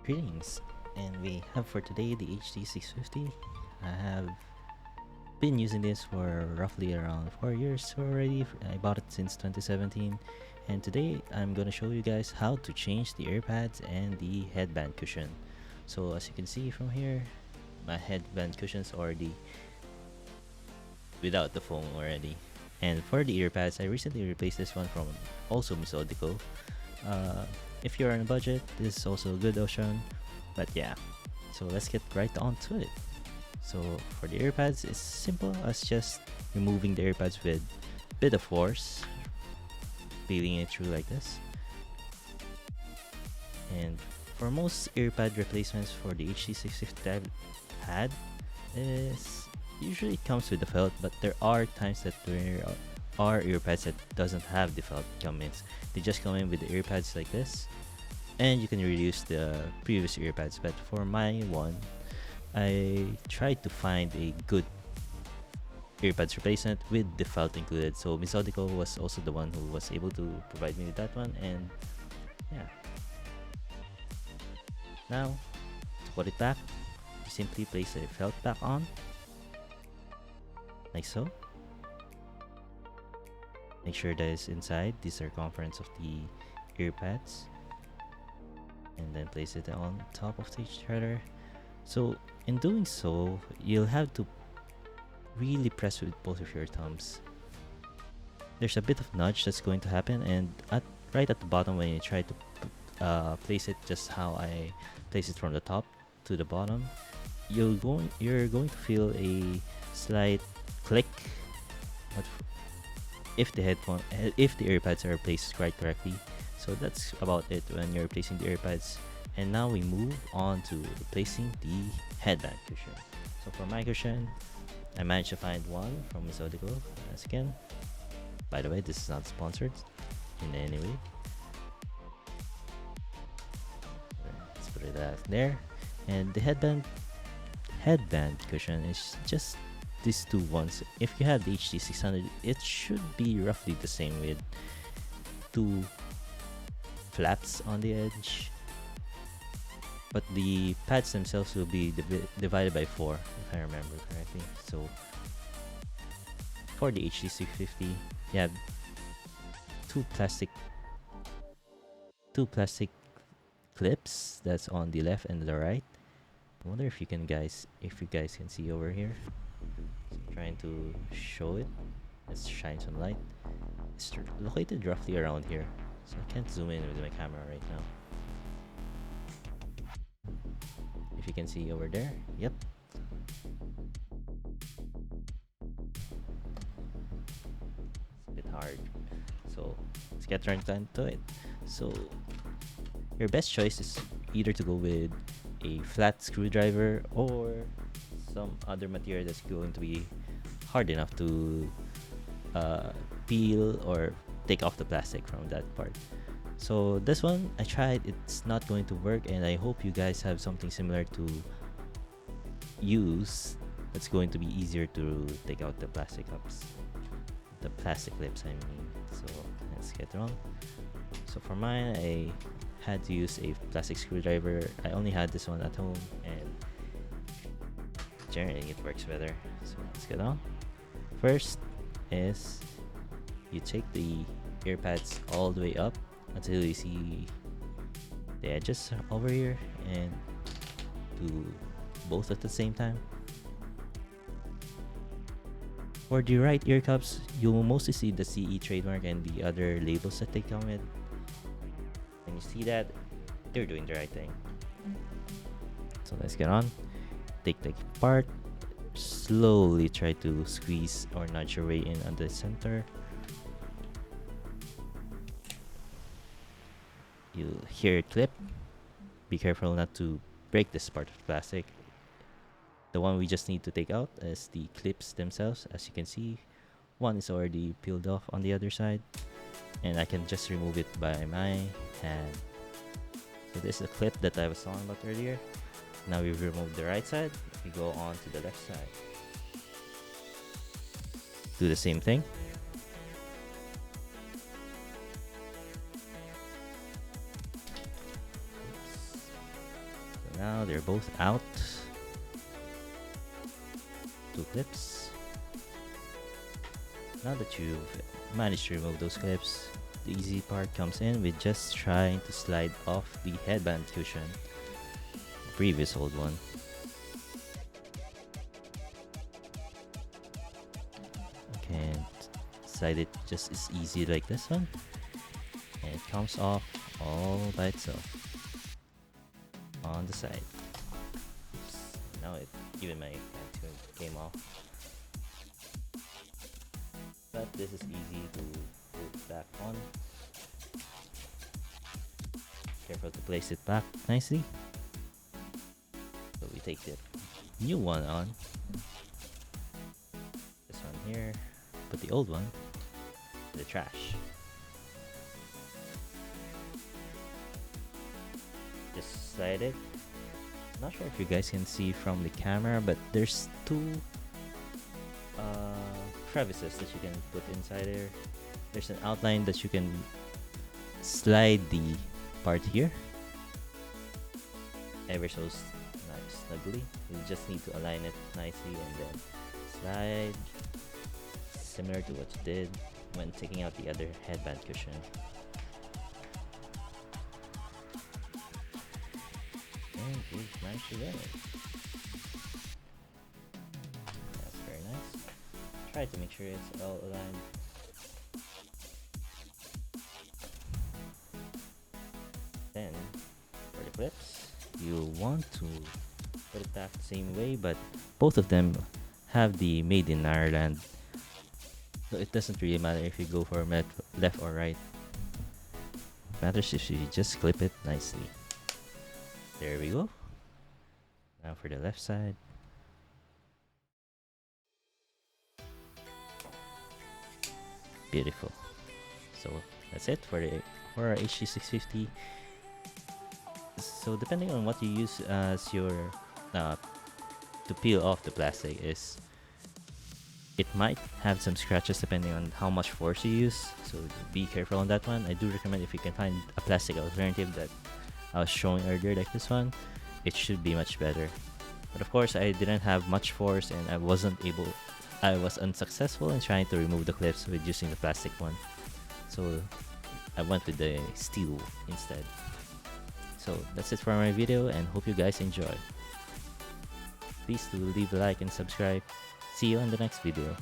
Greetings, and we have for today the HD650. I have been using this for roughly around 4 years already. I bought it since 2017, and today I'm gonna show you guys how to change the earpads and the headband cushion. So as you can see from here, my headband cushions already without the foam already. And for the earpads, I recently replaced this one from also Misodiko. Uh, if you're on a budget, this is also a good option. But yeah, so let's get right on to it. So for the earpads, it's simple as just removing the earpads with a bit of force, peeling it through like this. And for most earpad replacements for the HD650 I've had, is usually it comes with the felt, but there are times that there are earpads that doesn't have the felt come in. They just come in with the earpads like this, and you can reuse the previous earpads. But for my one, I tried to find a good earpads replacement with the felt included. So Misodiko was also the one who was able to provide me with that one, and yeah. Now to put it back, you simply place a felt back on, like so. Make sure that it's inside the circumference of the earpads, and then place it on top of each other. So in doing so, you'll have to really press with both of your thumbs. There's a bit of nudge that's going to happen, and right at the bottom when you try to place it just how I place it from the top to the bottom, you're going to feel a slight click. But if the earpads are placed quite correctly, so that's about it when you're placing the earpads. And now we move on to replacing the headband cushion. So for my cushion, I managed to find one from Misodiko. Once again, by the way, this is not sponsored in any way. Let's put it out there. And the headband cushion is just these two ones. If you have the HD600, it should be roughly the same with two flaps on the edge, but the pads themselves will be divided by 4 if I remember correctly. So for the HD650, you have two plastic clips that's on the left and the right. I wonder if you guys can see over here. So I'm trying to show it. Let's shine some light. It's located roughly around here, so I can't zoom in with my camera right now. If you can see over there, yep. It's a bit hard, so let's get right into it. So your best choice is either to go with a flat screwdriver or some other material that's going to be hard enough to peel or take off the plastic from that part. So this one I tried, it's not going to work, and I hope you guys have something similar to use that's going to be easier to take out the plastic clips I mean. So let's get on. So for mine, I had to use a plastic screwdriver. I only had this one at home, and generally it works better. So let's get on. First is you take the earpads all the way up until you see the edges over here, and do both at the same time. For the right ear cups, you'll mostly see the CE trademark and the other labels that they come with. When you see that, they're doing the right thing. So let's get on. Take the part, slowly try to squeeze or nudge your way in on the center. You hear it clip. Be careful not to break this part of plastic. The one we just need to take out is the clips themselves. As you can see, one is already peeled off on the other side, and I can just remove it by my hand. So this is a clip that I was talking about earlier. Now we've removed the right side, we go on to the left side. Do the same thing. Now they're both out. 2 clips. Now that you've managed to remove those clips, the easy part comes in with just trying to slide off the headband cushion, the previous old one. And slide it just as easy like this one, and it comes off all by itself on the side. Oops. Now even my hand came off, but this is easy to put back on. Careful to place it back nicely. So we take the new one on, this one here, put the old one in the trash. Just slide it. Not sure if you guys can see from the camera, but there's 2 crevices that you can put inside there. There's an outline that you can slide the part here ever so snugly. You just need to align it nicely and then slide, similar to what you did when taking out the other headband cushion. And we've managed to get it. That's very nice. Try to make sure it's all aligned. Then for the clips, you want to put it back the same way, but both of them have the made in Ireland, so it doesn't really matter if you go for left or right. It matters if you just clip it nicely. There we go. Now for the left side. Beautiful. So that's it for our HG650. So depending on what you use as your to peel off the plastic, is it might have some scratches depending on how much force you use, so be careful on that one. I do recommend, if you can find a plastic alternative that I was showing earlier, like this one, it should be much better. But of course, I didn't have much force and I was unsuccessful in trying to remove the clips with using the plastic one, so I went with the steel instead. So that's it for my video, and hope you guys enjoy. Please do leave a like and subscribe. See you on the next video.